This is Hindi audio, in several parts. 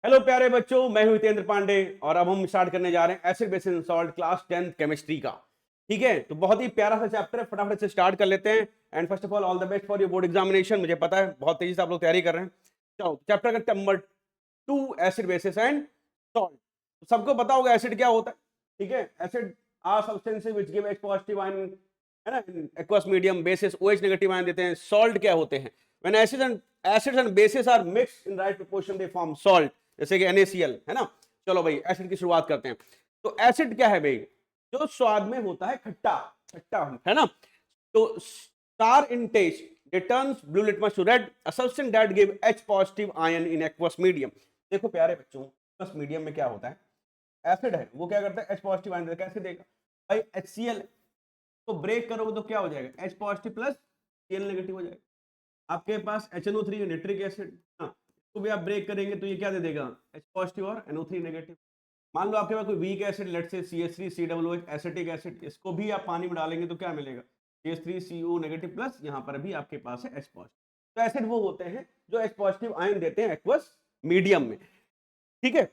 हेलो प्यारे बच्चों, मैं हूं हितेंद्र पांडे और अब हम स्टार्ट करने जा रहे हैं acid base and salt class 10th chemistry का। ठीक है, तो बहुत ही प्यारा सा चैप्टर है, फटाफट से स्टार्ट कर लेते हैं। And first of all the best for your board examination. मुझे पता है बहुत तेजी से आप लोग तैयारी कर रहे हैं। चलो चैप्टर का number 2, acid bases and salt. सबको पता होगा एसिड क्या होता है। ठीक है, acid are substances which give H positive ion, है ना, aqueous medium. Bases OH negative ion देते हैं। सॉल्ट क्या होते हैं? When acids and bases are mixed in right proportion they form salt, जैसे कि NaCl, है ना। चलो भाई एसिड की शुरुआत करते हैं। तो एसिड क्या है भाई? जो स्वाद में होता है खट्टा खट्टा, है ना। तो sour in taste, it turns blue litmus to red, a substance that give H positive ion in aqueous medium। देखो प्यारे बच्चों, aqueous medium में क्या होता है? एसिड है, वो क्या करता है? H पॉजिटिव आयन देता है। कैसे देगा भाई? HCl तो ब्रेक करोगे तो क्या हो जाएगा? H positive plus Cl negative हो जाएगा। आपके पास HNO3 नाइट्रिक एसिड, हाँ, इसको भी आप ब्रेक करेंगे तो ये क्या दे देगा? H पॉजिटिव और NO3 नेगेटिव। मान लो आपके पास कोई weak acid, let's say CH3COOH acetic acid, इसको भी आप पानी में डालेंगे तो क्या मिलेगा? CH3CO नेगेटिव प्लस यहाँ पर भी आपके पास है H पॉजिटिव। तो एसिड वो होते हैं जो H पॉजिटिव आयन देते हैं एक्वस मीडियम में। ठीक है,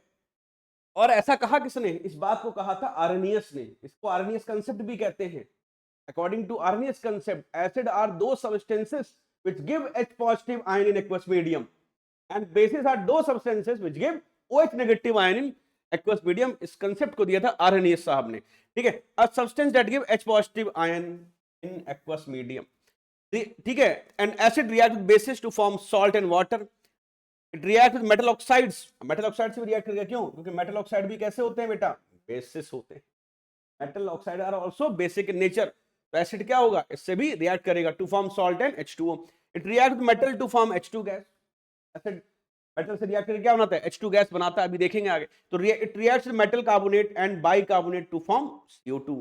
और ऐसा कहा किसने? इस बात को कहा था आर्नियस ने। इसको आर्नियस कंसेप्ट भी कहते हैं। According to Arrhenius concept, acid are those substances which give H positive ion in aqueous medium, and bases are those substances which give OH negative ion in aqueous medium। इस कंसेप्ट को दिया था Arrhenius साहब ने। ठीक है, a substance that give H positive ion in aqueous medium। ठीक है, and acid react with bases to form salt and water। It react with metal oxides। metal oxide से भी react करेगा, क्यों? क्योंकि metal oxide भी कैसे होते हैं बेटा? बेसिस होते हैं। Metal oxide are also basic in nature. तो एसिड क्या होगा? इससे भी रिएक्ट करेगा to form salt and H2O। It react with metal to form H2 gas. Acid metal से रिएक्ट करके क्या बनाता है? H2 गैस बनाता है, अभी देखेंगे आगे। तो it reacts with metal carbonate and bicarbonate to form CO2।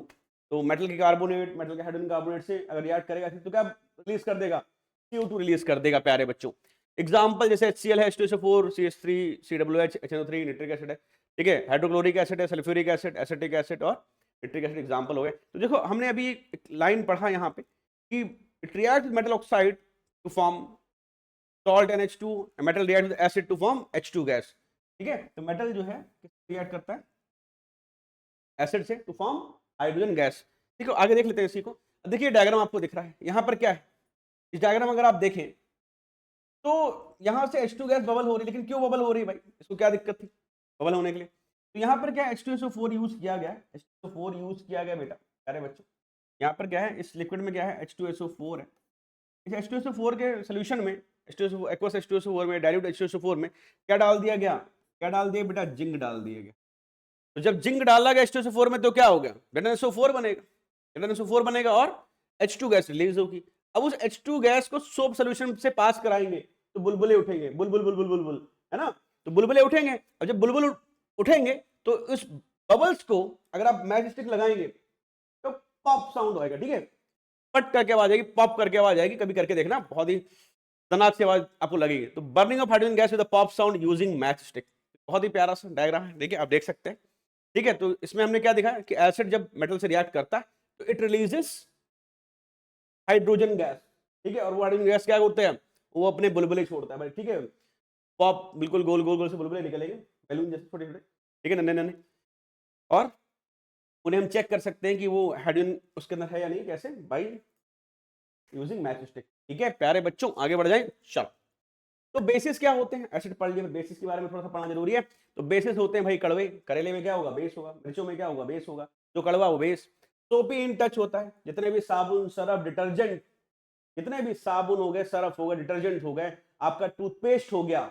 तो मेटल के कार्बोनेट, मेटल के हाइड्रोजन कार्बोनेट से अगर रिएक्ट करेगा तो क्या रिलीज कर देगा? CO2 रिलीज कर देगा प्यारे बच्चों। एग्जांपल जैसे HCl है, H2SO4, CH3, COOH, HNO3 nitric acid है। ठीक है, हाइड्रोक्लोरिक एसिड है, सल्फ्यूरिक एसिड, एसिटिक एसिड और नाइट्रिक एसिड एग्जांपल हो गए। तो देखो हमने अभी एक लाइन पढ़ा यहाँ पे कि it react with metal oxide to form salt NH2, metal react with acid to form H2 gas. ठीक है, तो मेटल जो है किससे रिएक्ट करता है? एसिड से टू फॉर्म हाइड्रोजन गैस। ठीक है, आगे देख लेते हैं इसी को। देखिए डायग्राम आपको दिख रहा है यहाँ पर क्या है। इस डायग्राम अगर आप देखें तो यहां से H2 गैस बबल हो रही है, लेकिन क्यों बबल हो रही है भाई? इसको क्या दिक्कत थी बबल होने के लिए? तो यहाँ पर क्या है? H2SO4 यूज किया गया है। H2SO4 यूज किया गया बेटा, अरे बच्चों। यहाँ पर क्या है? इस लिक्विड में क्या है? H2SO4 है। इस H2SO4 के सोल्यूशन में, H2SO एक्वस H2SO4 में, डाइल्यूट H2SO4 में क्या डाल दिया गया? क्या डाल दिया बेटा? जिंक डाल दिया गया। तो जब जिंक डाला गया H2SO4 में तो क्या हो गया? ZnSO4 बनेगा। ZnSO4 बनेगा और H2 गैस रिलीज होगी। अब उस H2 गैस को सोप सोल्यूशन से पास कराएंगे तो बुलबुले उठेंगे, बुलबुल बुलबुल बुलबुल, है ना। तो बुलबुले उठेंगे, और जब बुलबुल उठेंगे तो उस बबल्स को अगर आप मैच स्टिक लगाएंगे तो पॉप साउंड होएगा। ठीक है, पट करके आवाज आएगी, पॉप करके आवाज आएगी। कभी करके देखना, बहुत ही खतरनाक सी आवाज आपको लगेगी। तो burning of hydrogen gas with pop sound using match stick. बहुत ही प्यारा सा डायग्राम है, देखिए आप देख सकते हैं। ठीक है, तो इसमें हमने क्या देखा कि एसिड जब मेटल से रिएक्ट करता है तो इट रिलीजेस हाइड्रोजन गैस। ठीक है, और वो हाइड्रोजन गैस क्या होते हैं? वो अपने बुलबुले छोड़ता है भाई। ठीक है, पॉप बिल्कुल गोल गोल गोल से बुलबुले निकलेंगे, बैलून जैसे छोटे छोटे। ठीक है, नन्हे नन्हे। और उन्हें हम चेक कर सकते हैं कि वो हाइड्रोजन उसके अंदर है या नहीं। कैसे भाई? Using match stick. ठीक है प्यारे बच्चों, आगे बढ़ जाए। चलो, तो बेसिस क्या होते हैं? एसिड पढ़ लिए, बेसिस के बारे में थोड़ा सा पढ़ना जरूरी है। तो बेसिस होते हैं भाई कड़वे। करेले में क्या होगा? बेस होगा। मिर्चों में क्या होगा? बेस होगा। जो कड़वा वो बेस। सोपी इन टच होता है। जितने भी साबुन, सरफ, डिटर्जेंट, जितने भी साबुन हो गए, सरफ हो गए, डिटर्जेंट हो गए, आपका टूथपेस्ट हो गया,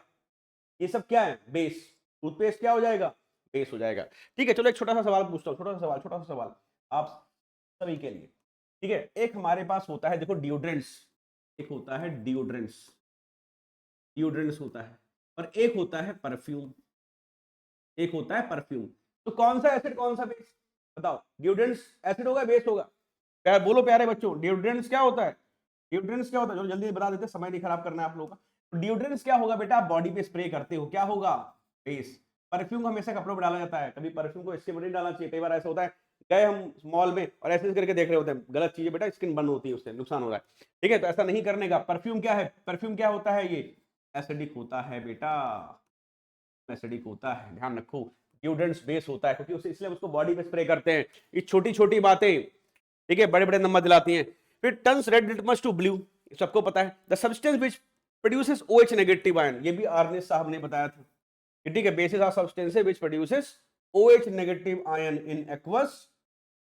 ये सब क्या है? बेस। टूथपेस्ट क्या हो जाएगा? बेस हो जाएगा। ठीक है, चलो एक छोटा सा सवाल पूछता हूँ, छोटा सा सवाल आप सभी के लिए। ठीक है, एक हमारे पास होता है, देखो डिओड्रेंट्स। एक होता है डिओड्रेंट्स, डिओड्रेंट्स होता है, और एक होता है परफ्यूम। एक होता है परफ्यूम। तो कौन सा एसिड कौन सा बेस? बताओ, डिओड्रेंट्स एसिड होगा बेस होगा? क्या बोलो प्यारे बच्चों, डिओड्रेंट्स क्या होता है? डिओड्रेंट्स क्या होता है? चलो जल्दी बता देते, समय नहीं खराब करना है आप लोगों का। तो डिओड्रेंट्स क्या होगा बेटा? आप बॉडी पे स्प्रे करते हो, क्या होगा? बेस। परफ्यूम हमेशा कपड़ों पर डाला जाता है, कभी परफ्यूम को स्किन पर नहीं डालना चाहिए। कई बार ऐसा होता है, गए हम मॉल में और ऐसे करके देख रहे होते हैं, गलत चीज है बेटा, स्किन बर्न होती है, उससे नुकसान हो रहा है। ठीक है, तो ऐसा नहीं करने का। परफ्यूम क्या है? परफ्यूम क्या होता है? ये एसिडिक होता है बेटा। एसिडिक होता है, ध्यान रखो। डिओड्रेंट्स बेस होता है क्योंकि उसे इसलिए उसको बॉडी पे स्प्रे करते हैं। ये छोटी छोटी बातें, ठीक है, बड़े बड़े नंबर दिलाती हैं। फिर turns red litmus to blue, सबको पता है। The substance which produces OH negative ion, ये भी आर्नेस साहब ने बताया था, ठीक है। Bases are substances which produces OH negative ion in aqueous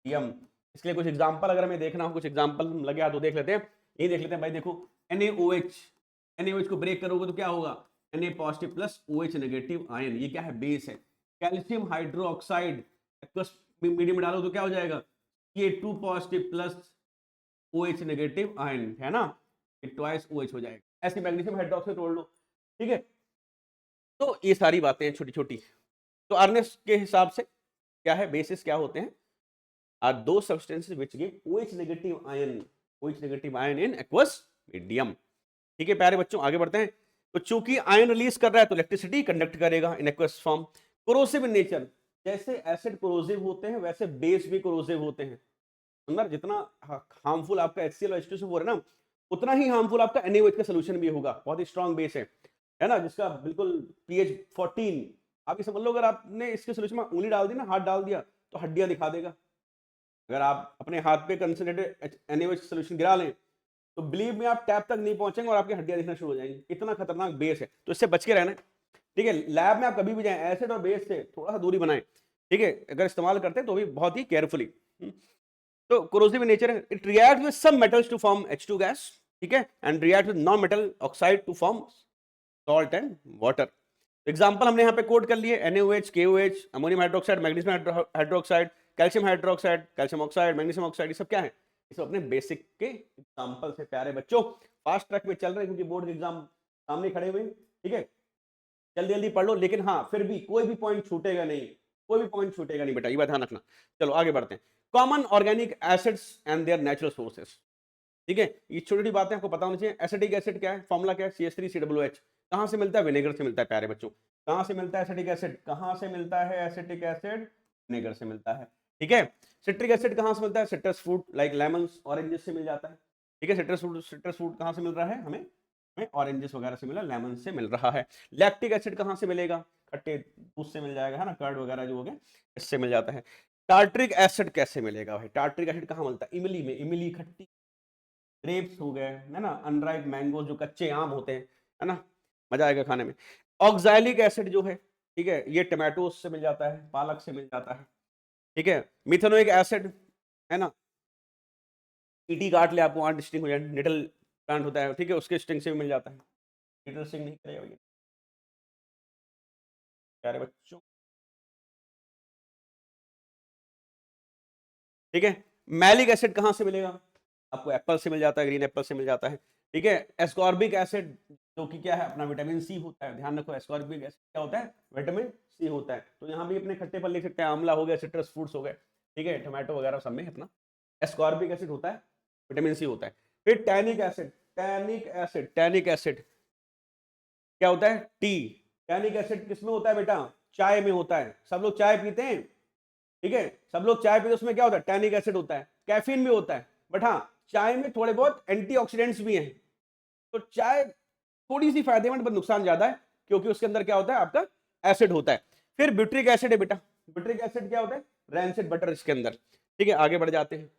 medium. इसलिए कुछ एग्जांपल अगर हमें देखना हो, कुछ एग्जांपल लगे हाथ तो देख लेते हैं। ये देख लेते हैं भाई, देखो NaOH, NaOH को ब्रेक करोगे तो क्या होगा, Na positive plus OH negative ion, ये क्या है, बेस है। कैल्शियम हाइड्रोक्साइड एक्वस मीडियम में डालो तो क्या हो जाएगा, ये 2 positive plus OH negative ion, है ना, ये ट्वाइस OH हो जाएगा। ऐसे मैग्नीशियम हाइड्रोक्साइड तोड़ लो, ठीक है। तो ये सारी बातें छोटी छोटी। तो आर्नेस के हिसाब से क्या है, बेसिस क्या होते हैं, are those substances which give OH negative ion in aqueous medium। ठीक है प्यारे बच्चों, आगे बढ़ते हैं। तो चूंकि आयन रिलीज कर रहा है तो इलेक्ट्रिसिटी कंडक्ट करेगा in aqueous form. Corrosive in nature, जैसे एसिड कोरोसिव होते हैं वैसे बेस भी कोरोसिव होते हैं। अंदर जितना हार्मफुल आपका HCl और H2SO हो रहा है ना, उतना ही हार्मफुल आपका NaOH का सोल्यूशन भी होगा। बहुत ही स्ट्रॉन्ग बेस है ना, जिसका बिल्कुल pH 14। आप ये समझ लो, अगर आपने इसके सोल्यूशन में उंगली डाल दी ना, हाथ डाल दिया, तो हड्डियां दिखा देगा। अगर आप अपने हाथ पे कंसंट्रेटेड NaOH सोल्यूशन गिरा लें तो बिलीव में आप टैप तक नहीं पहुंचेंगे और आपकी हड्डियां दिखना शुरू हो जाएंगी। इतना खतरनाक बेस है, तो इससे बच के रहना, ठीक है। लैब में आप कभी भी जाएं, एसिड और बेस से थोड़ा सा दूरी बनाएं, ठीक है, अगर इस्तेमाल करते हैं तो भी बहुत ही केयरफुली। तो कोरोसिव इन नेचर है, it react with some metals to form H2 gas, ठीक है, and react with non metal oxide to form salt and water. Example हमने यहाँ पे कोड कर लिए, NaOH, KOH, ammonium hydroxide, magnesium hydroxide, calcium hydroxide, calcium oxide, magnesium oxide, ये सब क्या है, ये सब अपने बेसिक के एग्जांपल से। प्यारे बच्चों फास्ट ट्रैक में चल रहे हैं क्योंकि बोर्ड के एग्जाम सामने खड़े हुए, ठीक है, जल्दी जल्दी पढ़ लो, लेकिन हाँ फिर भी कोई भी पॉइंट छूटेगा नहीं, कोई भी पॉइंट छूटेगा नहीं बेटा, ये बात ध्यान रखना। चलो आगे बढ़ते हैं। Common organic acids and there natural sources, ठीक है, ये छोटी छोटी बातें आपको पता होनी चाहिए। एसिटिक एसिड क्या है, फॉर्मूला क्या है, CH3COOH। कहां से मिलता है, विनेगर से मिलता है प्यारे बच्चों। कहां से मिलता है एसिटिक एसिड, कहां से मिलता है एसिटिक एसिड, विनेगर से मिलता है, ठीक है। सिट्रिक एसिड कहां से मिलता है, citrus fruit like lemons, oranges से मिल जाता है, ठीक है। सिट्रस फ्रूट कहां से मिल रहा है हमें, हमें ऑरेंजेस वगैरह से मिला, लेमन से मिल रहा है। लैक्टिक एसिड कहां से मिलेगा, खट्टे दूध से मिल जाएगा, है ना, कर्ड वगैरह जो हो गया, इससे मिल जाता है। टार्ट्रिक एसिड कैसे मिलेगा भाई, टार्ट्रिक एसिड कहां मिलता है, इमली में, इमली खट्टी, ग्रेप्स हो गए, है ना, अनराइप मैंगो जो कच्चे आम होते हैं, है ना, मजा आएगा खाने में। ऑक्सैलिक एसिड जो है, ठीक है, ये टमाटो से मिल जाता है, पालक से मिल जाता है, ठीक है। मिथेनोइक एसिड, है ना, ईटी काट ले आपको, वहां स्टिंग हो जाए, निटल प्लांट होता है, ठीक है, उसके स्टिंग से भी मिल जाता है। निटल स्टिंग नहीं करेगा भैया प्यारे बच्चों, ठीक है। मैलिक एसिड कहां से मिलेगा, आपको एप्पल से मिल जाता है, ग्रीन एप्पल से मिल जाता है, ठीक है। एस्कॉर्बिक एसिड जो कि क्या है, अपना विटामिन सी होता है, ध्यान रखो, एस्कॉर्बिक एसिड क्या होता है, विटामिन सी होता है। तो यहाँ भी अपने खट्टे फल लिख सकते हैं, आंवला हो गया, सिट्रस फ्रूट्स हो गए, ठीक है, टमाटो वगैरह सब में अपना एस्कॉर्बिक एसिड होता है, विटामिन सी होता है। फिर टैनिक एसिड, टैनिक एसिड क्या होता है, टी। टैनिक एसिड किसमें होता है बेटा, चाय में होता है। सब लोग चाय पीते हैं, ठीक है, सब लोग चाय पीते, उसमें क्या होता है, टैनिक एसिड होता है। कैफीन भी होता है, बट हाँ चाय में थोड़े बहुत एंटीऑक्सीडेंट्स भी हैं। तो चाय थोड़ी सी फायदेमंद पर नुकसान ज्यादा है, क्योंकि उसके अंदर क्या होता है, आपका एसिड होता है। फिर ब्यूट्रिक एसिड है बेटा, ब्यूट्रिक एसिड क्या होता है, रैंसिड बटर इसके अंदर, ठीक है। आगे बढ़ जाते हैं।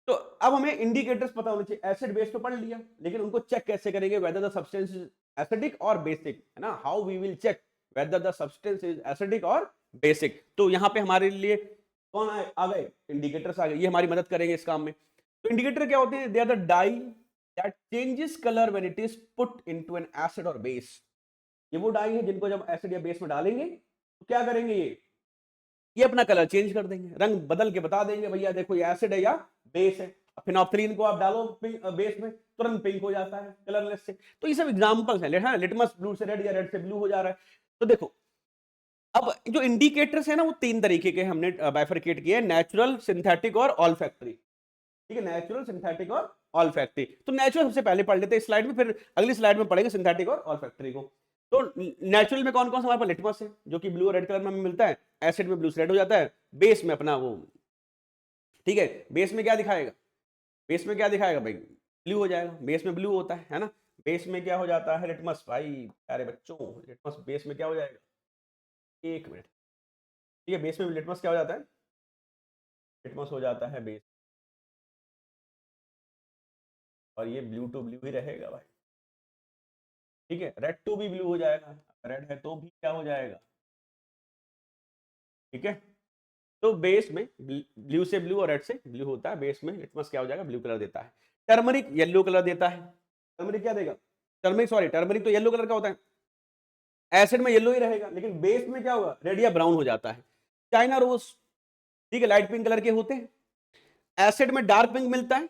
तो अब हमें इंडिकेटर्स पता होने चाहिए। एसिड बेस तो पढ़ लिया, लेकिन उनको चेक कैसे करेंगे, whether the substance is acidic और बेसिक, है ना, how we will check whether the substance is acidic और बेसिक। तो यहाँ पे हमारे लिए कौन आ गए, इंडिकेटर्स आ गए, ये हमारी मदद करेंगे इस काम में। तो इंडिकेटर क्या होते हैं, they are the dye that changes colour when it is put into an acid और बेस। ये वो डाई है जिनको जब एसिड या बेस में डालेंगे तो क्या करेंगे, ये अपना कलर चेंज कर देंगे, रंग बदल के बता देंगे भैया देखो ये एसिड है या बेस है। फिनोप्थलीन को आप डालो बेस में, तुरंत पिंक हो जाता है कलरलेस से। तो ये सब एग्जांपल्स हैं, लिटमस ब्लू से रेड या रेड से ब्लू हो जा रहा है। तो देखो अब जो इंडिकेटर्स है ना, वो 3 तरीके के हमने बाइफरकेट किए, नेचुरल, सिंथेटिक और ऑल्फैक्टरी, ठीक है, नेचुरल, सिंथेटिक और ऑल्फैक्टरी। तो नेचुरल सबसे पहले पढ़ लेते हैं इस स्लाइड में, फिर अगली स्लाइड में पढ़ेंगे सिंथेटिक और ऑल्फैक्टरी को। तो नेचुरल में कौन कौन सा हमारे पास लिटमस है, जो कि ब्लू और रेड कलर में हमें मिलता है, एसिड में ब्लू से रेड हो जाता है, बेस में अपना वो, ठीक है, बेस में क्या दिखाएगा, बेस में क्या दिखाएगा भाई, ब्लू हो जाएगा, बेस में ब्लू होता है ना। बेस में क्या हो जाता है, लिटमस भाई प्यारे बच्चों, लिटमस बेस में क्या हो जाएगा, एक मिनट, ठीक है। बेस में लिटमस क्या हो जाता है? लिटमस हो जाता है बेस, और ये ब्लू टू ब्लू ही रहेगा भाई, ठीक है। रेड टू भी ब्लू हो जाएगा, रेड है तो भी क्या हो जाएगा, ठीक है। तो बेस में ब्लू से ब्लू और रेड से ब्लू होता है, बेस में लिटमस क्या हो जाएगा, ब्लू कलर देता है। टर्मरिक येलो कलर देता है। टर्मरिक क्या देगा? टर्मरिक, सॉरी, टर्मरिक तो येलो कलर का होता है, एसिड में येलो ही रहेगा, लेकिन बेस में क्या होगा, रेड या ब्राउन हो जाता है। चाइना रोज, ठीक है, लाइट पिंक कलर के होते हैं। एसिड में डार्क पिंक मिलता है,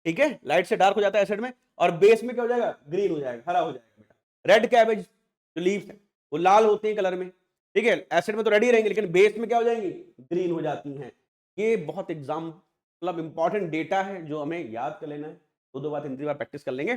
ठीक है, लाइट से डार्क हो जाता है एसिड में, और बेस में क्या हो जाएगा, ग्रीन हो जाएगा, हरा हो जाएगा बेटा। रेड कैबेज जो लीव्स है वो लाल होती है कलर में, ठीक है, एसिड में तो रेड ही रहेंगे, लेकिन बेस में क्या हो जाएंगी, ग्रीन हो जाती हैं। ये बहुत एग्जाम मतलब इंपॉर्टेंट डेटा है जो हमें याद कर लेना है, दो बार 3 बार प्रैक्टिस कर लेंगे।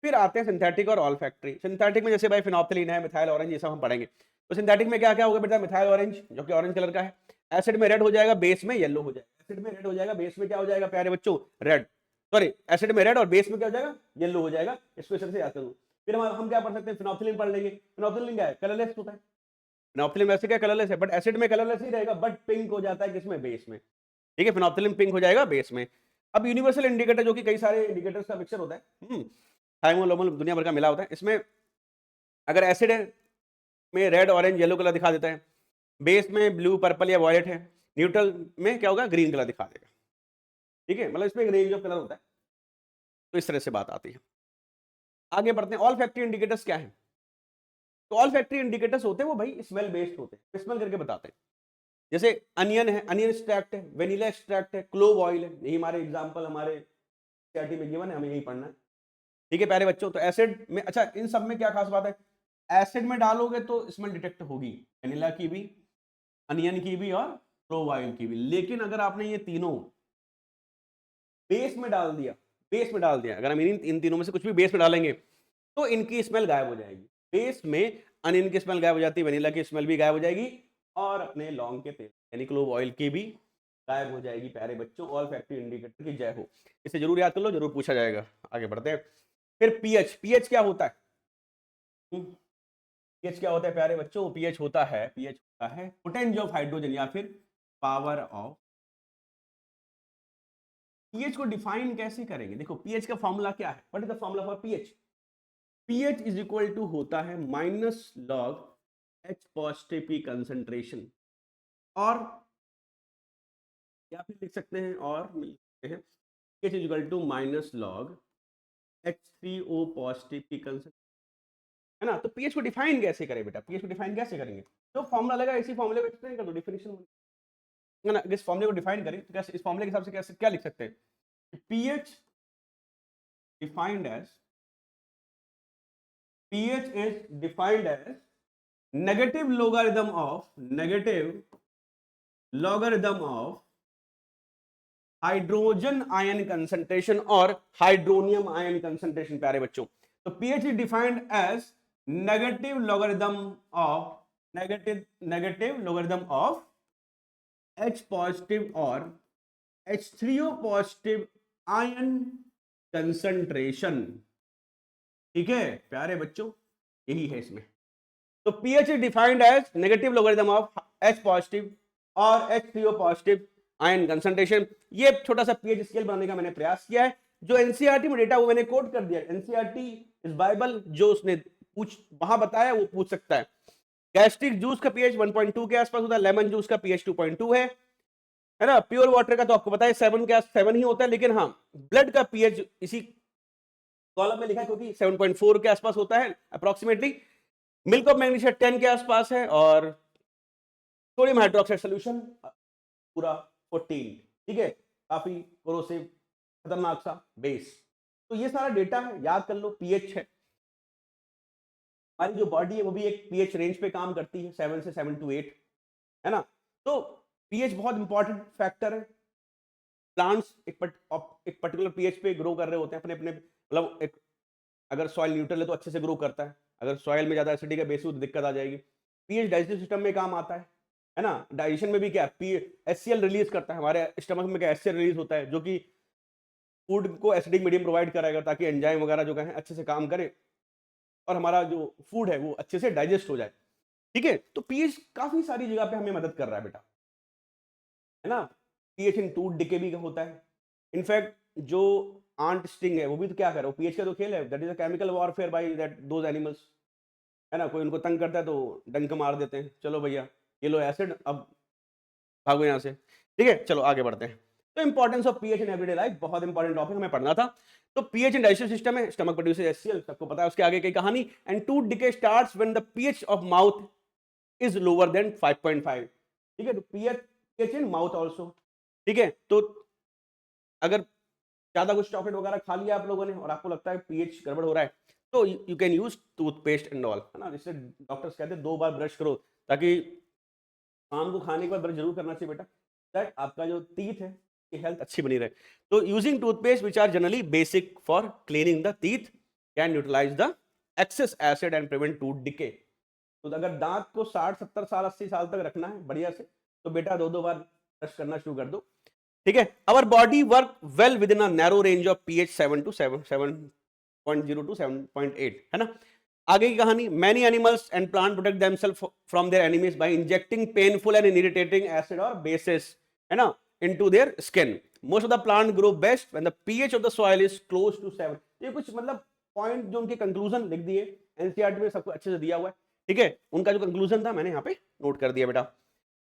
फिर आते हैं सिंथेटिक और ऑल्फैक्टरी। सिंथेटिक में जैसे भाई फिनोप्थिलीन है, मिथाइल ऑरेंज, ये सब हम पढ़ेंगे। तो सिंथेटिक में क्या क्या होगा बेटा, मिथाइल ऑरेंज जो कि ऑरेंज कलर का है, एसिड में रेड हो जाएगा, बेस में येलो हो जाएगा। एसिड में रेड हो जाएगा, बेस में क्या हो जाएगा प्यारे बच्चों, रेड, सॉरी, एसिड में रेड और बेस में क्या हो जाएगा, येलो हो जाएगा। इसको इस तरह से याद करो। फिर हम क्या पढ़ सकते हैं, फिनोप्थिलीन पढ़ लेंगे। फिनोप्थिलीन क्या है, कलरलेस होता है। फिनोप्थिलीन वैसे क्या कलरलेस है, बट एसिड में कलरलेस ही रहेगा, बट पिंक हो जाता है किसमें, बेस में, ठीक है। फिनोप्थिलीन पिंक हो जाएगा बेस में। अब यूनिवर्सल इंडिकेटर जो कि कई सारे इंडिकेटर्स का मिक्सचर होता है, थाइमोलोमल दुनिया भर का मिला होता है। इसमें अगर एसिड है में रेड ऑरेंज येलो कलर दिखा देता है, बेस में ब्लू पर्पल या वॉयलेट है, न्यूट्रल में क्या होगा, ग्रीन कलर दिखा देगा, ठीक है। मतलब इसमें एक रेंज ऑफ कलर होता है। तो इस तरह से बात आती है। आगे बढ़ते हैं, ऑल फैक्ट्री इंडिकेटर्स क्या है। तो ऑल फैक्ट्री इंडिकेटर्स होते हैं वो भाई स्मेल बेस्ड होते हैं, स्मेल करके बताते हैं। जैसे अनियन है, अनियन एक्सट्रैक्ट है, वेनिला एक्सट्रैक्ट है, क्लोव ऑयल है, यही हमारे एग्जांपल हमारे सीआरटी में गिवन है, हमें यही पढ़ना है, ठीक है प्यारे बच्चों। तो एसिड में, अच्छा इन सब में क्या खास बात है, एसिड में डालोगे तो स्मेल डिटेक्ट होगी, वेनिला की भी, अनियन की भी और क्लोव ऑयल की भी। लेकिन अगर आपने ये तीनों बेस में डाल दिया, बेस में डाल दिया, अगर हम इन तीनों में से कुछ भी बेस में डालेंगे तो इनकी स्मेल गायब हो जाएगी। बेस में अनियन की स्मेल गायब हो जाती है, वेनिला की स्मेल भी गायब हो जाएगी, और अपने लौंग के तेल यानी क्लोव ऑयल की भी गायब हो जाएगी। प्यारे बच्चों, ऑल फैक्ट्री इंडिकेटर की जय हो। इसे जरूर याद कर लो, जरूर पूछा जाएगा। आगे बढ़ते हैं। फिर पीएच, पीएच क्या होता है, पीएच क्या होता है प्यारे बच्चों, पीएच होता है, पीएच होता है पोटेंशियल ऑफ हाइड्रोजन या फिर पावर ऑफ। पीएच को डिफाइन कैसे करेंगे, देखो पीएच का फॉर्मूला क्या है, what is the formula for pH. PH is equal to होता है माइनस लॉग एच पॉजिटिव की कंसंट्रेशन, और या फिर लिख सकते हैं, और मिल सकते हैं pH is equal to minus log H3O positive की कंसंट्रेशन, है ना। तो पीएच को डिफाइन कैसे करें बेटा, पीएच को डिफाइन कैसे करेंगे, जो फॉर्मूला लगा इसी फॉर्मूले में एक्सप्लेन कर दो, डेफिनेशन है ना। इस फॉर्मूले को डिफाइन करें तो कैसे, इस फॉर्मूले के हिसाब से कैसे क्या लिख सकते हैं, pH defined as, pH is defined as negative logarithm of hydrogen ion concentration और हाइड्रोनियम आयन कंसंट्रेशन। प्यारे बच्चों, तो pH is defined as negative logarithm of H positive और H3O पॉजिटिव आयन कंसंट्रेशन, ठीक है प्यारे बच्चों, यही है इसमें। तो pH is defined as negative logarithm of H positive और H3O पॉजिटिव आयन कंसंट्रेशन। ये छोटा सा pH स्केल बनाने का मैंने प्रयास किया है, जो एनसीईआरटी में डेटा वो मैंने कोट कर दिया। एनसीईआरटी इज बाइबल, जो उसने वहां बताया वो पूछ सकता है। गैस्ट्रिक जूस का pH 1.2 के आसपास होता है, लेमन जूस का pH 2.2 है ना। प्योर वाटर का तो आपको पता है 7 ही होता है, लेकिन हाँ ब्लड का pH इसी कॉलम में लिखा है क्योंकि 7.4 के आसपास होता है अप्रोक्सीमेटली। मिल्क ऑफ मैग्नीशिया 10 के आसपास है, और सोडियम हाइड्रोक्साइड सोल्यूशन पूरा 14, ठीक है, काफी कोरोसिव खतरनाक सा बेस। तो ये सारा डेटा है, याद कर लो। पीएच है, हमारी जो बॉडी है वो भी एक पीएच रेंज पे काम करती है, 7 से 7 to 8, है ना। तो पीएच बहुत इंपॉर्टेंट फैक्टर है। प्लांट्स एक पर्टिकुलर पीएच पे ग्रो कर रहे होते हैं, अपने अपने मतलब एक, अगर सॉइल न्यूट्रल है तो अच्छे से ग्रो करता है, अगर सॉइल में ज्यादा एसिडिक है, बेसिक दिक्कत आ जाएगी। पीएच डाइजेस्टिव सिस्टम में काम आता है ना। डाइजेशन में भी क्या एचसीएल रिलीज करता है, हमारे स्टमक में क्या एचसीएल रिलीज होता है, जो कि फूड को एसिडिक मीडियम प्रोवाइड कराएगा, ताकि एंजाइम वगैरह जो है अच्छे से काम करे और हमारा जो फूड है वो अच्छे से डाइजेस्ट हो जाए। ठीक है, तो पीएच काफी सारी जगह पे हमें मदद कर रहा है बेटा, है ना। पीएच इन टूथ डिके भी होता है। इनफैक्ट जो आंट स्टिंग है वो भी तो क्या कर रहा है, पीएच का तो खेल है, that is a chemical warfare by that those animals, है ना। कोई उनको तंग करता है तो डंक मार देते हैं, चलो भैया ये लो एसिड, अब भागो यहाँ से। ठीक है, चलो आगे बढ़ते हैं। तो importance of pH in everyday life, बहुत इंपॉर्टेंट टॉपिक हमें पढ़ना था। तो पीएच इन डाइजेस्टिव सिस्टम है, स्टमक प्रोड्यूसेस एचसीएल, सबको पता है उसके आगे की कहानी। And tooth decay starts when the pH of mouth is lower than 5.5। ठीक है, तो पीएच इन माउथ आल्सो। ठीक है, तो अगर ज्यादा कुछ चॉकलेट वगैरह खा लिया आप लोगों ने और आपको लगता है पीएच गड़बड़ हो रहा है, तो you can use toothpaste and all, है ना। जिससे डॉक्टर्स कहते हैं 2 बार ब्रश करो, ताकि शाम को खाने के बाद ब्रश जरूर करना चाहिए बेटा, दैट आपका जो टीथ है की हेल्थ अच्छी बनी रहे। तो using toothpaste which are generally basic for cleaning the teeth can neutralise the excess acid and prevent tooth decay. तो अगर दांत को 60-70 साल 80 साल तक रखना है बढ़िया से, तो बेटा 2-2 बार ब्रश करना शुरू कर दो। ठीक है, our body work well with in a narrow range of pH 7 to 7.0 to 7.8, है ना। आगे की कहानी, many animals and plant protect themselves from their enemies by injecting painful and irritating acid और बेसिस, है ना, into their skin. Most of the plant grow best when the pH of the soil is close to 7। ये कुछ मतलब पॉइंट जो उनके कंक्लूजन लिख दिए, एनसीईआरटी में सबको अच्छे से दिया हुआ है। ठीक है, उनका जो कंक्लूजन था मैंने यहाँ पे नोट कर दिया बेटा।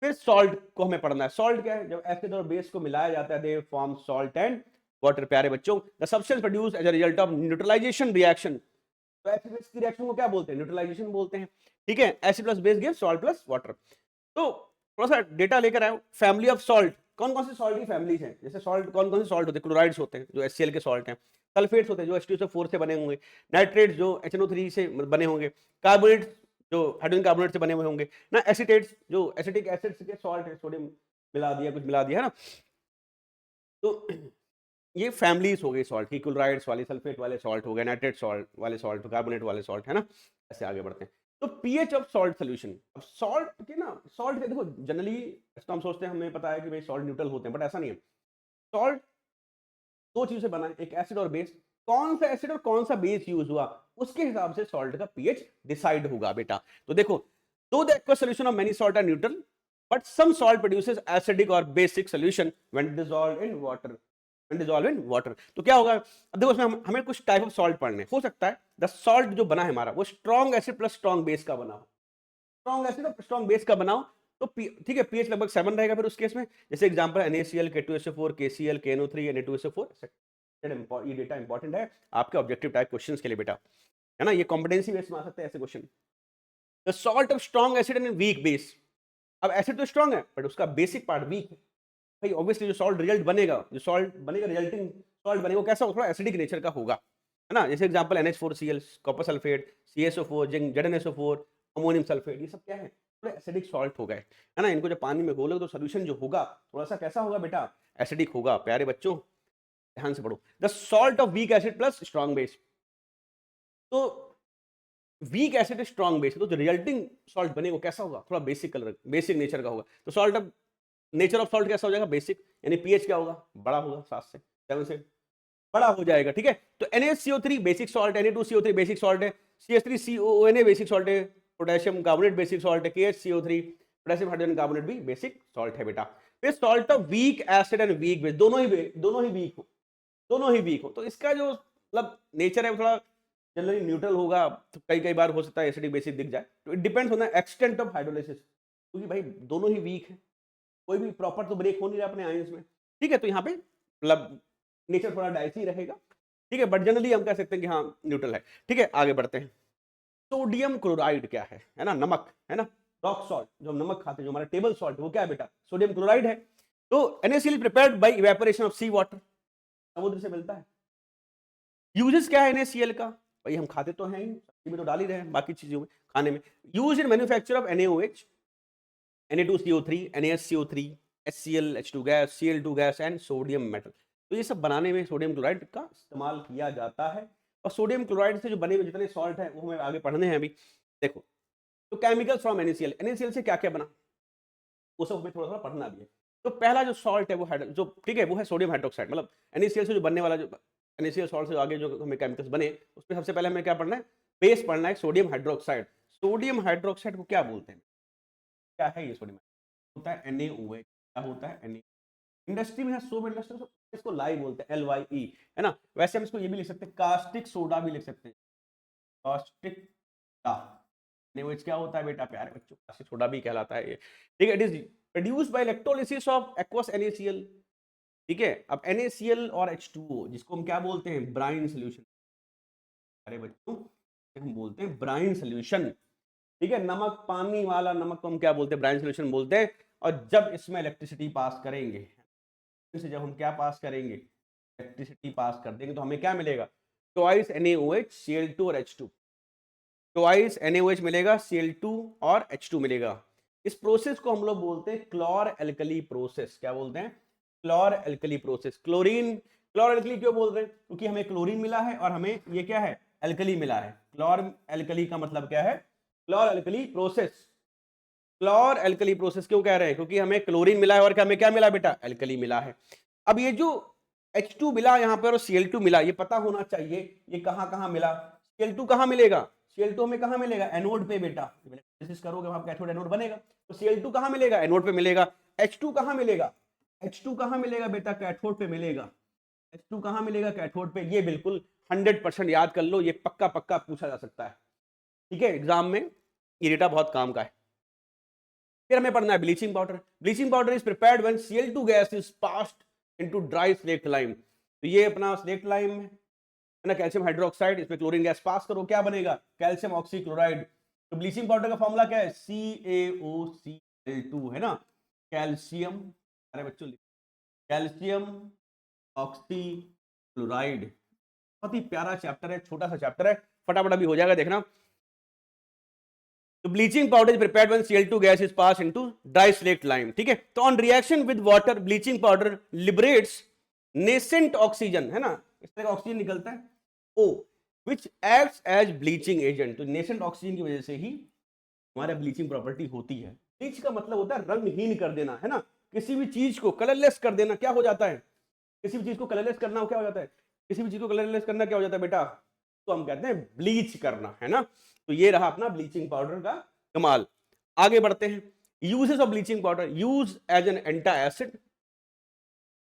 फिर सॉल्ट को हमें पढ़ना है। सॉल्ट क्या है, जब एसिड और बेस को मिलाया जाता है they form salt and water. प्यारे बच्चों, the substance produce as a result of neutralisation reaction, तो एसिड बेस की रिएक्शन को क्या बोलते हैं, न्यूट्रलाइजेशन बोलते हैं। ठीक है, acid plus base gives salt plus water. तो थोड़ा सा डेटा लेकर आए, फैमिली ऑफ सॉल्ट, कौन कौन सी सॉल्ट की फैमिलीज हैं। जैसे सॉल्ट कौन कौन से सॉल्ट होते हैं, क्लोराइड्स होते हैं जो HCl के सॉल्ट हैं, सल्फेट्स होते हैं जो H2SO4 से बने होंगे, नाइट्रेट्स जो HNO3 से बने होंगे, कार्बोनेट्स जो हाइड्रोजन कार्बोनेट से बने हुए होंगे ना, एसिटेट्स जो एसिटिक एसिड के सॉल्ट है, सोडियम मिला दिया, कुछ मिला दिया, है ना। तो ये फैमिलीज हो गई सॉल्ट की, क्लोराइड्स वाले, सल्फेट वाले सॉल्ट हो गए, नाइट्रेट सॉल्ट वाले सॉल्ट, कार्बोनेट वाले सॉल्ट, है ना। ऐसे आगे बढ़ते हैं। तो पीएच ऑफ सॉल्ट सोल्यूशन, अब सॉल्ट के ना, सॉल्ट के देखो जनरली तो हम सोचते हैं, हमें पता है कि भाई सॉल्ट न्यूट्रल होते हैं, बट ऐसा नहीं है। सॉल्ट 2 चीजों से बना है, एक एसिड और बेस। कौन सा एसिड और कौन सा बेस यूज हुआ, उसके हिसाब से सॉल्ट का पीएच डिसाइड होगा बेटा। तो देखो, though the aqueous solution of many salt are neutral, but some salt produces acidic और basic solution when dissolved in water, dissolve in water. तो क्या होगा, अब देखो उसमें हमें कुछ टाइप ऑफ सॉल्ट पढ़ने, हो सकता है द सॉल्ट जो बना है हमारा वो strong acid plus strong base का बना हो, स्ट्रॉन्ग एसिड और स्ट्रॉन्ग बेस का बनाओ, तो ठीक है पीएच लगभग 7 रहेगा फिर उस केस में। जैसे example NaCl, K2SO4, KCl, KNO3, Na2SO4। ये डेटा इंपॉर्टेंट है आपके ऑब्जेक्टिव टाइप क्वेश्चंस के लिए बेटा, है ना। ये कॉम्पिटेंसी बेस में आ सकते हैं ऐसे question. The salt of strong acid and weak base, अब एसिड तो स्ट्रॉन्ग है बट उसका बेसिक पार्ट वीक है भाई, ऑब्वियसली जो सॉल्ट रिजल्ट बनेगा, जो सॉल्ट बनेगा, रिजल्टिंग सॉल्ट बनेगा, वो कैसा होगा, थोड़ा एसिडिक नेचर का होगा, है ना। जैसे example NH4Cl, copper sulphate, CSO4, ZnSO4, ammonium sulphate, ये सब क्या है, थोड़े एसिडिक सॉल्ट हो गए, है ना। इनको जब पानी में घोलोगे तो सोल्यूशन जो होगा थोड़ा सा कैसा होगा बेटा, एसिडिक होगा। प्यारे बच्चों ध्यान से पढ़ो, the salt of weak acid plus strong base. तो वीक एसिड स्ट्रॉन्ग बेस, तो जो रिजल्टिंग सॉल्ट बनेगा कैसा होगा, थोड़ा बेसिक कलर, बेसिक नेचर का होगा। तो salt of nature of salt कैसा हो जाएगा, बेसिक, यानी पीएच क्या होगा, बड़ा होगा, 7 से बड़ा हो जाएगा। ठीक है, तो NaCO3 basic salt, Na2CO3 basic salt है, CH3COONA बेसिक सॉल्ट है, पोटेशियम कार्बोनेट बेसिक सॉल्ट है, KHCO3 पोटेशियम हाइड्रोजन कार्बोनेट भी बेसिक सॉल्ट है बेटा। फिर salt of weak acid and weak base, दोनों ही वीक हो, दोनों ही वीक हो, तो इसका जो मतलब नेचर है वो थोड़ा जनरली न्यूट्रल होगा, तो कई बार हो सकता है एसिडिक बेसिक दिख जाए। तो it depends on the extent of hydrolysis, क्योंकि भाई दोनों ही वीक है, कोई भी प्रॉपर तो ब्रेक हो नहीं रहा अपने आयंस में। ठीक है, तो यहाँ पे मतलब नेचर थोड़ा डाइसी रहेगा। ठीक है, बट जनरली हम कह सकते हैं कि हाँ न्यूट्रल है। ठीक है, आगे बढ़ते हैं। सोडियम क्लोराइड क्या है ना, नमक, है ना, रॉक सॉल्ट, जो हम नमक खाते हैं, जो हमारा टेबल सॉल्ट है, वो क्या है बेटा, सोडियम क्लोराइड है। तो NaCl prepared by evaporation of sea water, समुद्र से मिलता है। यूजेस क्या है NaCl का, भाई हम खाते तो हैं ही, सब्जी में तो डाल ही रहे हैं, बाकी चीजों में, खाने में। Use in manufacture of NaOH, Na2CO3, NaSCO3, HCl, H2 gas, Cl2 gas and sodium metal. तो ये सब बनाने में सोडियम क्लोराइड का इस्तेमाल किया जाता है। और सोडियम क्लोराइड से जो बने हुए जितने सॉल्ट हैं वो हमें आगे पढ़ने हैं अभी। देखो, तो केमिकल्स फ्रॉम NaCl से क्या क्या बना, वो सब हमें थोड़ा थोड़ा पढ़ना भी है। तो पहला जो सॉल्ट है वो जो ठीक है वो है सोडियम हाइड्रोक्साइड, मतलब NaCl से जो बनने वाला, जो NaCl सॉल्ट से आगे जो हमें केमिकल्स बने, उसमें सबसे पहले हमें क्या पढ़ना है, बेस पढ़ना है सोडियम हाइड्रोक्साइड। सोडियम हाइड्रोक्साइड को क्या बोलते हैं? क्या है ये सोडियम? होता है NaOH। क्या होता है? Na। इंडस्ट्री में है, सोप इंडस्ट्री में इसको लाई बोलते हैं, LYE, है ना। वैसे हम इसको ये भी लिख सकते हैं, कास्टिक सोडा भी लिख सकते हैं, कास्टिक सोडा। NaOH क्या होता है बेटा प्यारे बच्चों? कास्टिक सोडा भी कहलाता है ये, ठीक है। It is produced by electrolysis of aqueous NaCl, ठीक है। अब NaCl और H2O, जिसको हम क्या बोलते हैं? Brine solution. अरे बच्चों, हम बोलते हैं ब्राइन सोल्यूशन, ठीक है। नमक, पानी वाला नमक को हम क्या बोलते हैं? ब्राइन सोल्यूशन बोलते हैं। और जब इसमें इलेक्ट्रिसिटी पास करेंगे, से जब हम क्या पास करेंगे? इलेक्ट्रिसिटी पास कर देंगे, तो हमें क्या मिलेगा? ट्वाइस NaOH, Cl2 और H2। ट्वाइस NaOH मिलेगा, Cl2 और H2 मिलेगा। इस प्रोसेस को हम लोग बोलते हैं क्लोर एल्कली प्रोसेस। क्या बोलते हैं? क्लोर एल्कली प्रोसेस। क्लोरीन, क्लोर एल्कली क्यों बोल रहे हैं? क्योंकि हमें क्लोरीन मिला है और हमें ये क्या है? एल्कली मिला है। क्लोर एल्कली का मतलब क्या है? क्लोर एल्कली प्रोसेस। क्लोर एल्कली प्रोसेस क्यों कह रहे हैं? क्योंकि हमें क्लोरीन मिला है और हमें क्या मिला बेटा? एल्कली मिला है। अब ये जो H2 मिला यहाँ पर और Cl2 मिला, ये पता होना चाहिए ये कहाँ कहाँ मिला। Cl2 कहाँ मिलेगा? Cl2 हमें कहाँ मिलेगा? एनोड पे बेटा। कोशिश करोगे वहां कैथोड एनोड बनेगा, तो Cl2 कहाँ मिलेगा? एनोड पे मिलेगा। H2 कहाँ मिलेगा? H2 कहाँ मिलेगा बेटा? कैथोड पे मिलेगा। H2 कहाँ मिलेगा? कैथोड पे। ये बिल्कुल 100% याद कर लो, ये पक्का पक्का पूछा जा सकता है, ठीक है, एग्जाम में। ये डेटा बहुत काम का है। फिर हमें पढ़ना है bleaching powder. Bleaching powder is prepared when Cl2 gas is passed into dry slaked lime. तो ये अपना स्लेक्ट लाइम है ना, कैल्शियम हाइड्रोक्साइड, इसमें क्लोरीन गैस पास करो, क्या बनेगा? Calcium oxychloride. तो ब्लीचिंग पाउडर का फॉर्मूला क्या है? CaOCl2, है ना। कैल्शियम, अरे बच्चों, कैल्शियम ऑक्सीक्लोराइड। बहुत ही प्यारा चैप्टर है, छोटा सा चैप्टर है, फटाफट अभी हो जाएगा, देखना। तो bleaching powder is prepared when Cl2 gas is pass into dry slaked lime, ठीक है। तो on reaction with water, bleaching powder liberates nascent oxygen, है ना, इस तरह का ऑक्सीजन निकलता है O, which acts as bleaching agent. तो नेसेंट ऑक्सीजन की वजह से ही हमारे ब्लीचिंग प्रॉपर्टी होती है। ब्लीच का मतलब होता है रंगहीन कर देना, है ना। किसी भी चीज को कलरलेस कर देना क्या हो जाता है? किसी भी चीज को कलरलेस करना क्या हो जाता है? किसी भी चीज को कलरलेस करना क्या हो जाता है बेटा? तो हम कहते हैं ब्लीच करना, है ना। तो ये रहा अपना ब्लीचिंग पाउडर का कमाल। आगे बढ़ते हैं। Uses of bleaching powder, use as an anti acid,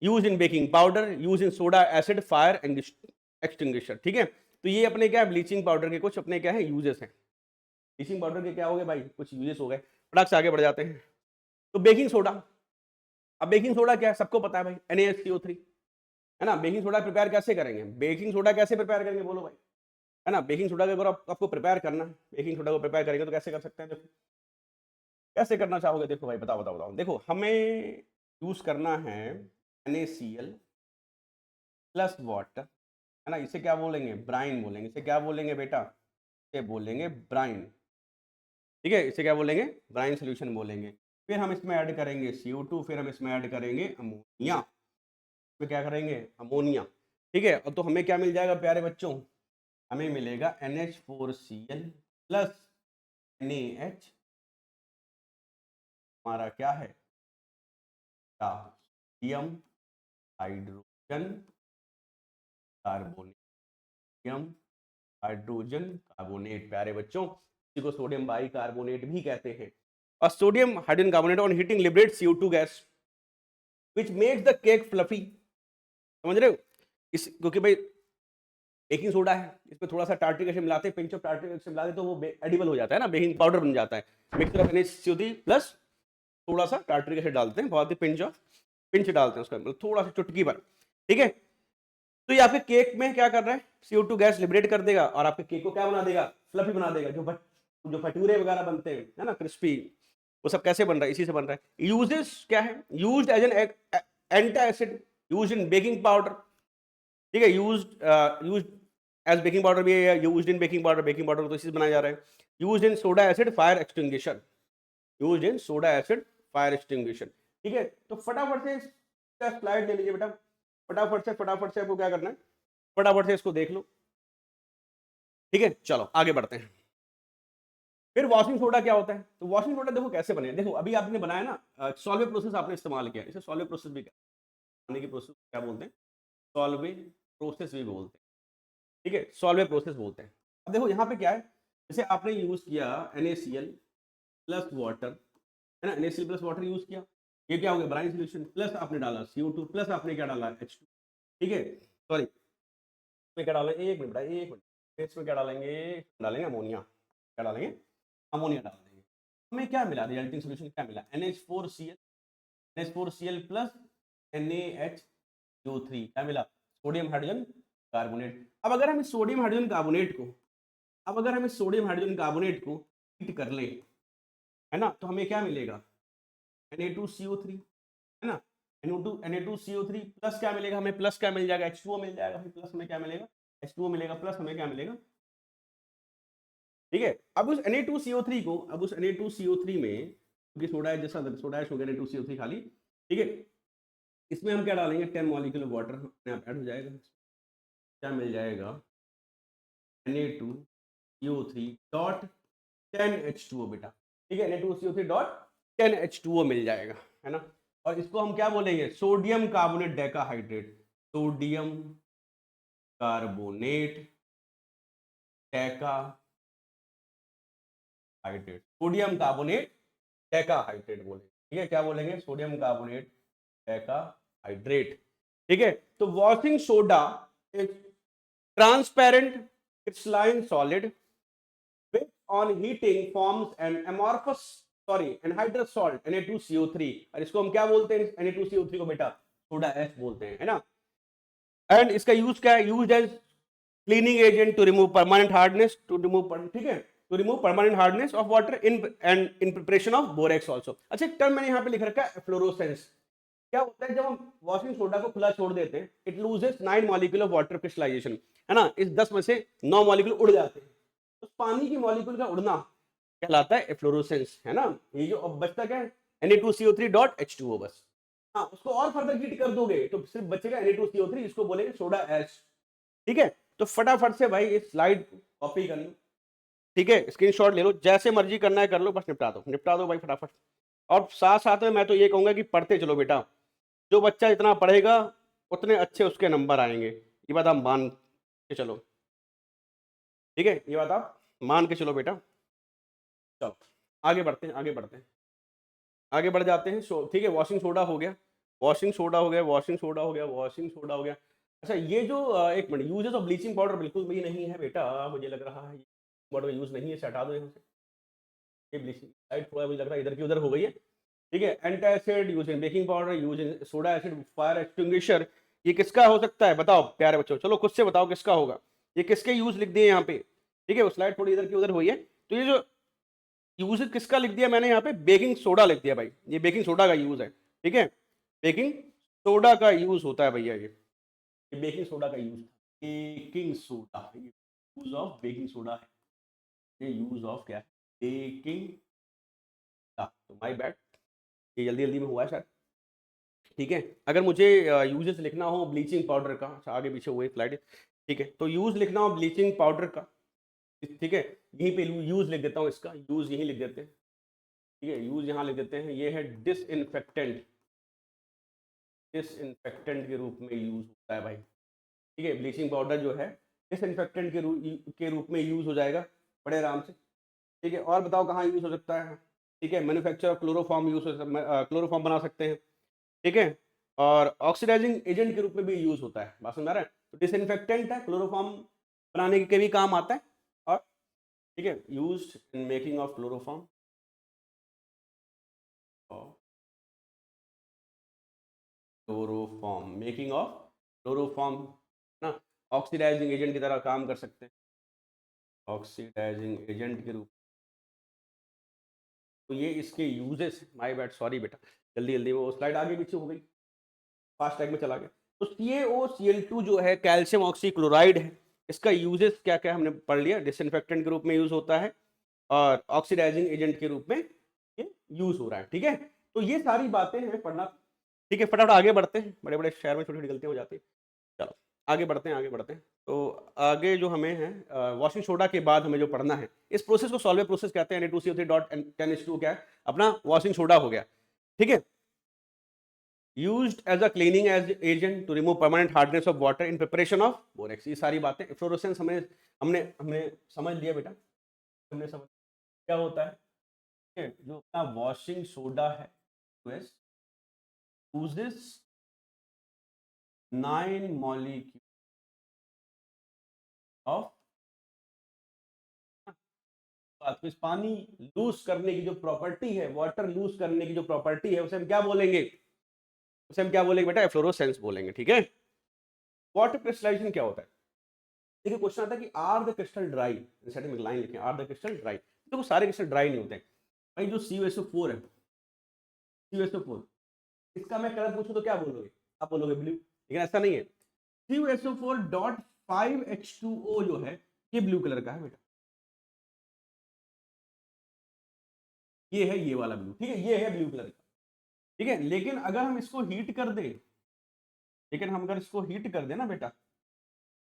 use in baking powder, use in soda acid, fire extinguisher, ठीक है। तो ये अपने क्या है? ब्लीचिंग पाउडर के कुछ अपने क्या है? यूजेस हैं। ब्लीचिंग पाउडर के क्या हो गए भाई? कुछ यूजेस हो गए। फटाक से आगे बढ़ जाते हैं। तो बेकिंग सोडा। अब बेकिंग सोडा क्या है? सबको पता है भाई, NaCO3, है ना। बेकिंग सोडा प्रिपेयर कैसे करेंगे? बेकिंग सोडा कैसे प्रिपेयर करेंगे बोलो भाई, है ना। बेकिंग सोडा के अगर आपको प्रिपेयर करना है, बेकिंग सोडा को प्रिपेयर करेंगे तो कैसे कर सकते हैं? देखो कैसे करना चाहोगे? देखो भाई, बताओ बताओ बताओ। देखो हमें यूज करना है NaCl प्लस वाटर, है ना। इसे क्या बोलेंगे? ब्राइन बोलेंगे। इसे क्या बोलेंगे बेटा? इसे बोलेंगे ब्राइन, ठीक है। इसे क्या बोलेंगे? ब्राइन सोल्यूशन बोलेंगे। फिर हम इसमें ऐड करेंगे CO2, फिर हम इसमें ऐड करेंगे अमोनिया। इसमें क्या करेंगे? अमोनिया, ठीक है। और तो हमें क्या मिल जाएगा प्यारे बच्चों? हमें मिलेगा NH4Cl प्लस NaH। हमारा क्या है? Sodium hydrogen carbonate, hydrogen carbonate प्यारे बच्चों, इसी को सोडियम बाई कार्बोनेट भी कहते हैं। और sodium hydrogen carbonate on heating liberate CO2 gas which makes the cake fluffy. समझ रहे हो? इस क्योंकि भाई बेकिंग सोडा है, इसमें थोड़ा सा टार्ट्रिक एसिड मिलाते हैं, पिंच ऑफ टार्ट्रिक एसिड मिला दे तो वो एडिबल हो जाता है ना, बेकिंग पाउडर बन जाता है। मिक्सचर ऑफ NaCO3 प्लस थोड़ा सा टार्ट्रिक एसिड डालते हैं, बहुत ही पिंच डालते हैं उसका, मतलब थोड़ा सा चुटकी भर, ठीक है। तो ये आपके केक में क्या कर रहा है? CO2 गैस लिबरेट कर देगा और आपके केक को क्या बना देगा? फ्लफी बना देगा। जो भटूरे वगैरह बनते हैं, है ना, क्रिस्पी, वो सब कैसे बन रहा है? इसी से बन रहा है। यूजेस क्या है? Used as an anti acid, used in baking powder, ठीक है। यूज्ड एज बेकिंग पाउडर भी है, यूज्ड इन बेकिंग पाउडर तो इसी से बनाया जा रहा है। Used in soda acid fire extinguisher, used in soda acid fire extinguisher, ठीक है। तो फटाफट से इसका स्लाइड ले लीजिए बेटा, फटाफट से आपको क्या करना है? फटाफट से इसको देख लो, ठीक है। चलो आगे बढ़ते हैं। फिर वॉशिंग सोडा क्या होता है? तो वॉशिंग सोडा देखो कैसे बने। देखो अभी आपने बनाया ना, सॉल्वे प्रोसेस आपने इस्तेमाल किया, इसे सॉल्वे प्रोसेस भी बनाने की प्रोसेस क्या बोलते हैं? सॉल्वे प्रोसेस भी बोलते हैं, ठीक है, सॉल्वे प्रोसेस बोलते हैं। अब देखो यहाँ पे क्या है? जैसे आपने यूज किया NaCl प्लस वाटर, है ना, NaCl प्लस वाटर यूज किया, ये क्या हो गया ब्राइन सोल्यूशन, प्लस आपने डाला CO2 प्लस आपने क्या डाला H2, ठीक है, सॉरी इसमें क्या डालें, एक मिनट बेटा एक मिनट, इसमें क्या डालेंगे, डालेंगे अमोनिया, क्या डालेंगे, अमोनिया डाल देंगे। हमें क्या मिला, रिजल्टिंग सोल्यूशन क्या मिला, NH4Cl प्लस NaHO3, क्या मिला, सोडियम हाइड्रोजन कार्बोनेट। अब अगर हम इस सोडियम हाइड्रोजन कार्बोनेट को, अब अगर हम इस सोडियम हाइड्रोजन कार्बोनेट को हीट कर लें, है ना, तो हमें क्या मिलेगा, Na2CO3, है ना, Na2CO3 प्लस क्या मिलेगा हमें, प्लस क्या मिल जाएगा, H2O मिल जाएगा, फिर प्लस हमें क्या मिलेगा, H2O मिलेगा, प्लस हमें क्या मिलेगा, ठीक है। अब उस Na2CO3 को, अब उस Na2CO3 में, क्योंकि सोडा है जैसा सोडा ऐश हो गया Na2CO3 खाली, ठीक है, इसमें हम क्या डालेंगे 10 मॉलिक्यूल ऑफ वाटर अपने आप ऐड हो जाएगा, क्या मिल जाएगा Na2CO3 डॉट 10H2O बेटा, ठीक है, Na2CO3 डॉट 10H2O मिल जाएगा, है ना, और इसको हम क्या बोलेंगे, sodium carbonate decahydrate, sodium carbonate decahydrate, sodium carbonate decahydrate बोलेंगे, ठीक है, क्या बोलेंगे, सोडियम कार्बोनेट डेकाहाइड्रेट, ठीक है। तो washing soda is transparent crystalline solid which on heating forms an amorphous anhydrous salt Na2CO3, और इसको हम क्या बोलते हैं, Na2CO3 को बेटा सोडा एश बोलते हैं, है ना। एंड इसका यूज क्या है, use as cleaning agent to remove permanent hardness, to remove, ठीक है, to remove permanent hardness of water in and in preparation of borax also. अच्छा एक टर्म मैंने यहाँ पे लिख रखा है फ्लोरोसेंस, क्या होता है जब हम वॉशिंग सोडा को खुला छोड़ देते हैं, it loses 9 molecule of water crystallisation, है ना, इस 10 में से 9 मॉलिक्यूल उड़ जाते हैं, तो पानी की मॉलिक्यूल का उड़ना कहलाता है एफ्लोरोसेंस, है ना। ये जो अब बचता क्या है, Na2CO3.H2O बस, हाँ उसको और फर्दर हीट कर दोगे तो सिर्फ बचेगा Na2CO3, इसको बोलेंगे सोडा एश, ठीक है। तो फटाफट से भाई इस स्लाइड कॉपी कर लो, ठीक है, स्क्रीनशॉट ले लो, जैसे मर्जी करना है कर लो, बस निपटा दो भाई फटाफट। और साथ साथ में मैं तो ये कहूंगा कि पढ़ते चलो बेटा, जो बच्चा इतना पढ़ेगा उतने अच्छे उसके नंबर आएंगे, ये बात आप मान के चलो, ठीक है, ये बात आप मान के चलो बेटा। चलो आगे बढ़ते हैं, आगे बढ़ते हैं, आगे बढ़ जाते हैं, ठीक है, वॉशिंग सोडा हो गया, वॉशिंग सोडा हो गया, वॉशिंग सोडा हो गया, वॉशिंग सोडा हो गया। अच्छा ये जो एक minute, uses of bleaching powder बिल्कुल भी नहीं है बेटा, मुझे लग रहा है पाउडर यूज नहीं है, इसे हटा दो यहाँ से, ये ब्लीचिंग साइड थोड़ा मुझे लग रहा है इधर की उधर हो गई है, ठीक है। Antacid using baking powder using soda acid fire extinguisher, ये किसका हो सकता है बताओ प्यारे बच्चों, चलो खुद से बताओ किसका होगा, ये किसके यूज लिख दिए यहाँ पे, ठीक है, वो स्लाइड थोड़ी इधर की उधर हुई है, तो ये जो यूज किसका लिख दिया मैंने यहाँ पे, बेकिंग सोडा लिख दिया भाई, ये बेकिंग सोडा का यूज है, ठीक है, बेकिंग सोडा का यूज होता है भैया, ये बेकिंग सोडा का use, baking soda, use of baking soda है, ये यूज ऑफ क्या है, बेकिंग, तो माय बैड, ये जल्दी जल्दी में हुआ है शायद, ठीक है। अगर मुझे यूजेस लिखना हो ब्लीचिंग पाउडर का, अच्छा आगे पीछे हुए स्लाइड, ठीक है, तो यूज लिखना हो ब्लीचिंग पाउडर का, ठीक है, यहीं पे यूज लिख देता हूँ, इसका यूज यहीं लिख देते हैं, ठीक है, यूज यहाँ लिख देते हैं, ये है डिसइंफेक्टेंट, डिसइंफेक्टेंट के रूप में यूज होता है भाई, ठीक है, ब्लीचिंग पाउडर जो है डिसइंफेक्टेंट के रूप में यूज हो जाएगा बड़े आराम से, ठीक है। और बताओ कहाँ यूज हो सकता है, ठीक है, मैन्युफैक्चर ऑफ क्लोरोफॉर्म यूज हो, क्लोरोफॉर्म बना सकते हैं, ठीक है, और ऑक्सीडाइजिंग एजेंट के रूप में भी यूज होता है, बात समझ आ रहा है, तो डिसइंफेक्टेंट है, क्लोरोफॉर्म बनाने के भी काम आता है, और ठीक है, used in making of chloroform, chloroform, making of chloroform, ना, ऑक्सीडाइजिंग एजेंट की तरह काम कर सकते हैं, ऑक्सीडाइजिंग एजेंट के रूप, तो ये इसके यूजेस, माय बैड सॉरी बेटा, जल्दी जल्दी वो स्लाइड आगे पीछे हो गई, फास्ट टैग में चला गया। तो CaOCl2 जो है कैल्शियम ऑक्सीक्लोराइड है, इसका यूजेस क्या क्या हमने पढ़ लिया, डिसइंफेक्टेंट के रूप में यूज होता है और ऑक्सीडाइजिंग एजेंट के रूप में ये यूज हो रहा है, ठीक है। तो ये सारी बातें हैं पढ़ना, ठीक है, फटाफट आगे बढ़ते हैं, बड़े बड़े शहर में छोटी छोटी गलतियां हो जाती है, चलो आगे बढ़ते हैं, आगे बढ़ते हैं। तो आगे जो हमें है वॉशिंग सोडा के बाद हमें जो पढ़ना है, इस प्रोसेस को सॉल्वे प्रोसेस कहते हैं, Na2CO3.10H2 क्या है अपना वॉशिंग सोडा हो गया, ठीक है, used as a cleaning as agent to remove permanent hardness of water in preparation of borax, ये सारी बातें फ्लोरोसेंस हमने हमने हमने समझ लिया बेटा, हमने समझ क्या होता है, ठीक है, जो अपना वॉशिंग सोडा है uses 9 molecule ऑफ इस पानी लूज करने की जो प्रॉपर्टी है, वाटर लूज करने की जो प्रॉपर्टी है, उसे हम क्या बोलेंगे, उसे हम क्या बोलेंगे बेटा, एफ्लोरोसेंस बोलेंगे, ठीक है। वाटर क्रिस्टलाइजेशन क्या होता है, देखिए क्वेश्चन आता है कि are the crystal dry, setting में लाइन लिखें, आर द क्रिस्टल ड्राई, देखो सारे क्रिस्टल ड्राई नहीं होते भाई। जो CuSO4 है, CuSO4, इसका मैं कलर पूछूं तो क्या बोलोगे, आप बोलोगे ब्लू, लेकिन ऐसा नहीं है। CuSO4.5H2O जो है ये ब्लू कलर का है बेटा, ये है ये वाला ब्लू, ठीक है, ये है ब्लू कलर का, ठीक है। लेकिन अगर हम इसको हीट कर दें, लेकिन हम अगर इसको हीट कर दें ना बेटा, तो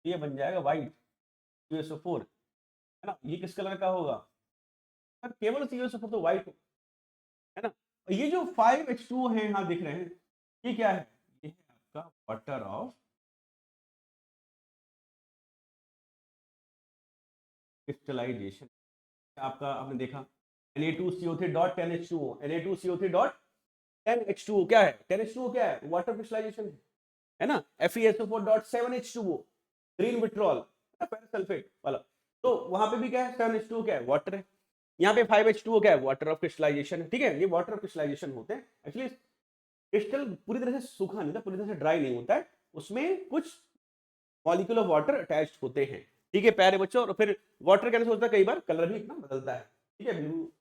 ये बन जाएगा व्हाइट CuSO4, है ना। ये किस कलर का होगा, केवल CuSO4 तो व्हाइट है ना। ये जो 5H2O है यहाँ दिख रहे हैं, ये क्या है, ये है आपका वाटर ऑफ क्रिस्टलाइजेशन। आपका आपने देखा Na2CO3.10H2O, Na2CO3.10H2O क्या है, 10H2O क्या है, वाटर क्रिस्टलाइजेशन है ना। FeSO4.7H2O ग्रीन विट्रॉल, पैरासल्फेट वाला, तो वहां पे भी क्या है, 7H2O क्या है, वाटर है। यहाँ पे 5H2O क्या है, वाटर ऑफ क्रिस्टलाइजेशन है, ठीक है। ये वाटर ऑफ क्रिस्टलाइजेशन होते हैं। एक्चुअली क्रिस्टल पूरी तरह से सूखा नहीं था, पूरी तरह से ड्राई नहीं होता है, उसमें कुछ मॉलिक्यूल ऑफ वाटर अटैच्ड होते हैं, ठीक है प्यारे बच्चों। और फिर वाटर कैसे होता है, कई बार कलर भी इतना बदलता है, ठीक है। ब्लू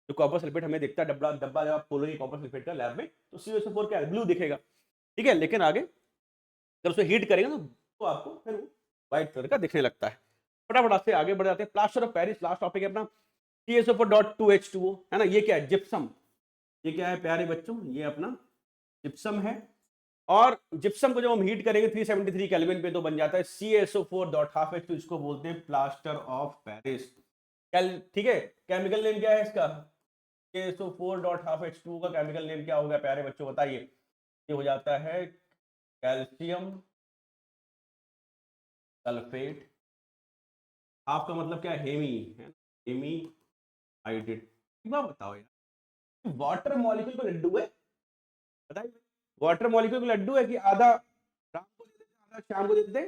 जो कॉपर सल्फेट हमें दिखता है, डब्बा डब्बा जब आप खोलोगे कॉपर सल्फेट का लैब में, तो CuSO4 क्या है, ब्लू दिखेगा, ठीक है। लेकिन आगे जब उसे हीट करेंगे ना, तो आपको फिर व्हाइट कलर का दिखने लगता है। फटाफट से आगे बढ़ जाते हैं। Plaster of Paris last topic है अपना, CuSO4.2H2O है ना। ये क्या है, जिप्सम, ये क्या है प्यारे बच्चों, ये अपना जिप्सम है। और जिप्सम को जब हम हीट करेंगे 373 केल्विन पे, तो बन जाता है CuSO4.5H, तो इसको बोलते हैं प्लास्टर ऑफ पेरिस, ठीक है। केमिकल नेम क्या है इसका, CuSO4.5H2 का केमिकल नेम क्या होगा प्यारे बच्चों, बताइए। ये हो जाता है कैल्शियम सल्फेट, आपका मतलब क्या है, हेमी है, हेमी हाइड्रेट। एक बात बताओ यार, वाटर मॉलिक्यूल को लड्डू है, बताइए, वाटर मॉलिक्यूल को लड्डू है कि आधा राम को दे देते आधा श्याम को दे देते,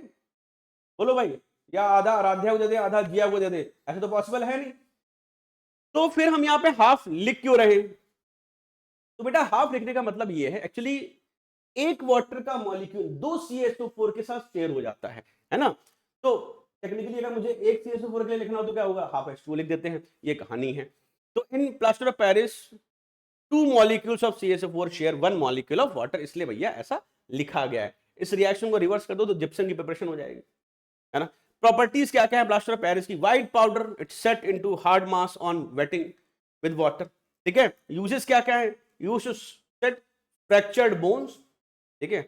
बोलो भाई, या आधा आराध्या को दे दे आधा जिया को दे दे, ऐसे तो पॉसिबल है नहीं। तो फिर हम यहाँ पे हाफ लिख क्यों रहे, तो बेटा हाफ लिखने का मतलब ये है, एक्चुअली एक वाटर का मॉलिक्यूल दो CuSO4 के साथ शेयर हो जाता है ना। तो टेक्निकली अगर मुझे एक CuSO4 के लिए लिखना हो तो क्या होगा, हाफ H2O लिख देते हैं, ये कहानी है। तो इन plaster of Paris 2 molecules of CuSO4 share 1 molecule of water, इसलिए भैया ऐसा लिखा गया है। इस रिएक्शन को रिवर्स कर दो तो जिप्सम की प्रिपरेशन हो जाएगी, है ना। प्रॉपर्टीज क्या क्या है प्लास्टर ऑफ पेरिस की, white powder it set into hard mass on wetting with water, ठीक है। यूजेस क्या क्या है, use to set fractured bones, ठीक है।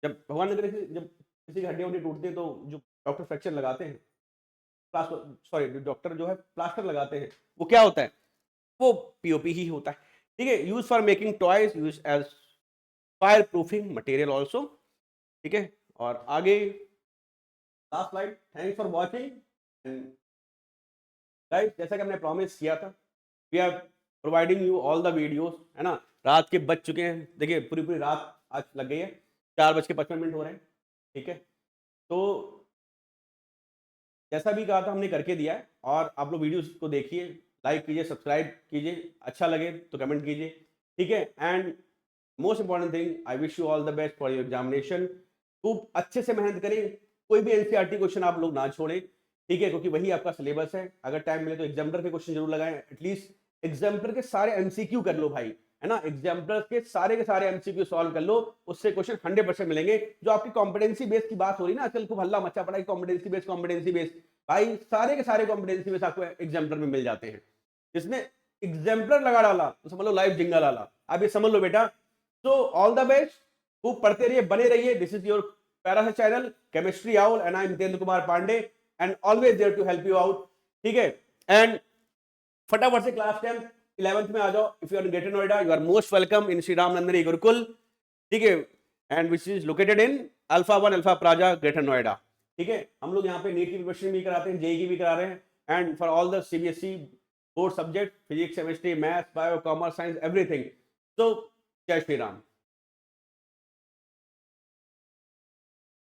जब भगवान ने जब किसी की हड्डियां टूटती है, तो जो डॉक्टर फ्रैक्चर लगाते हैं, सॉरी डॉक्टर जो है प्लास्टर लगाते हैं, वो क्या होता है, वो पीओपी ही होता है, ठीक है। Use for making toys, use as fire proofing material also, ठीक है। और आगे last slide, thanks for watching guys. जैसा कि हमने प्रॉमिस किया था, we are providing you all the videos, है ना। रात के बज चुके हैं, देखिए पूरी पूरी रात आज लग गई है, 4:55 हो रहे हैं, ठीक है। तो जैसा भी कहा था हमने करके दिया है, और आप लोग वीडियोस को देखिए, लाइक कीजिए, सब्सक्राइब कीजिए, अच्छा लगे तो कमेंट कीजिए, ठीक है। And most important thing, I wish you all the best for your examination. खूब अच्छे से मेहनत करें, कोई भी एनसीईआरटी क्वेश्चन आप लोग ना छोड़ें, ठीक है, क्योंकि वही आपका सिलेबस है। अगर टाइम मिले तो एग्जाम्पलर के क्वेश्चन जरूर लगाएं, एटलीस्ट एग्जाम्पलर के सारे एमसीक्यू कर लो भाई, है ना। एग्जाम्पलर के सारे एमसीक्यू सॉल्व कर लो, उससे क्वेश्चन 100% मिलेंगे। जो आपकी कॉम्पिटेंसी बेस की बात हो रही ना, आजकल खूब हल्ला मचा पड़ा है कॉम्पिटेंसी बेस, भाई सारे के सारे कॉम्पिटेंसी बेस आपको एग्जाम्पलर में मिल जाते हैं। जिसने एग्जाम्पलर लगा डाला तो समझ लो लाइव जिंगा डाला, आप ये समझ लो बेटा। सो ऑल द बेस्ट, खूब पढ़ते रहिए, बने रहिए। दिस इज योर पैरा channel chemistry owl, and I am Hitendra Kumar Pandey, and always there to help you out, ठीक है। एंड फटाफट से क्लास 10 11th में आ जाओ। If you are in Greater Noida, you are most welcome in Shri Ram Nandini Gurukul, ठीक है, and which is located in Alpha 1 Alpha Plaza Greater Noida, ठीक है। हम लोग यहाँ पे नीट की प्रिपरेशन भी कराते हैं, जेई की भी करा रहे हैं, and for all the CBSE board subjects, physics, chemistry, maths, bio, commerce, science, everything. So, Jai Shri Ram.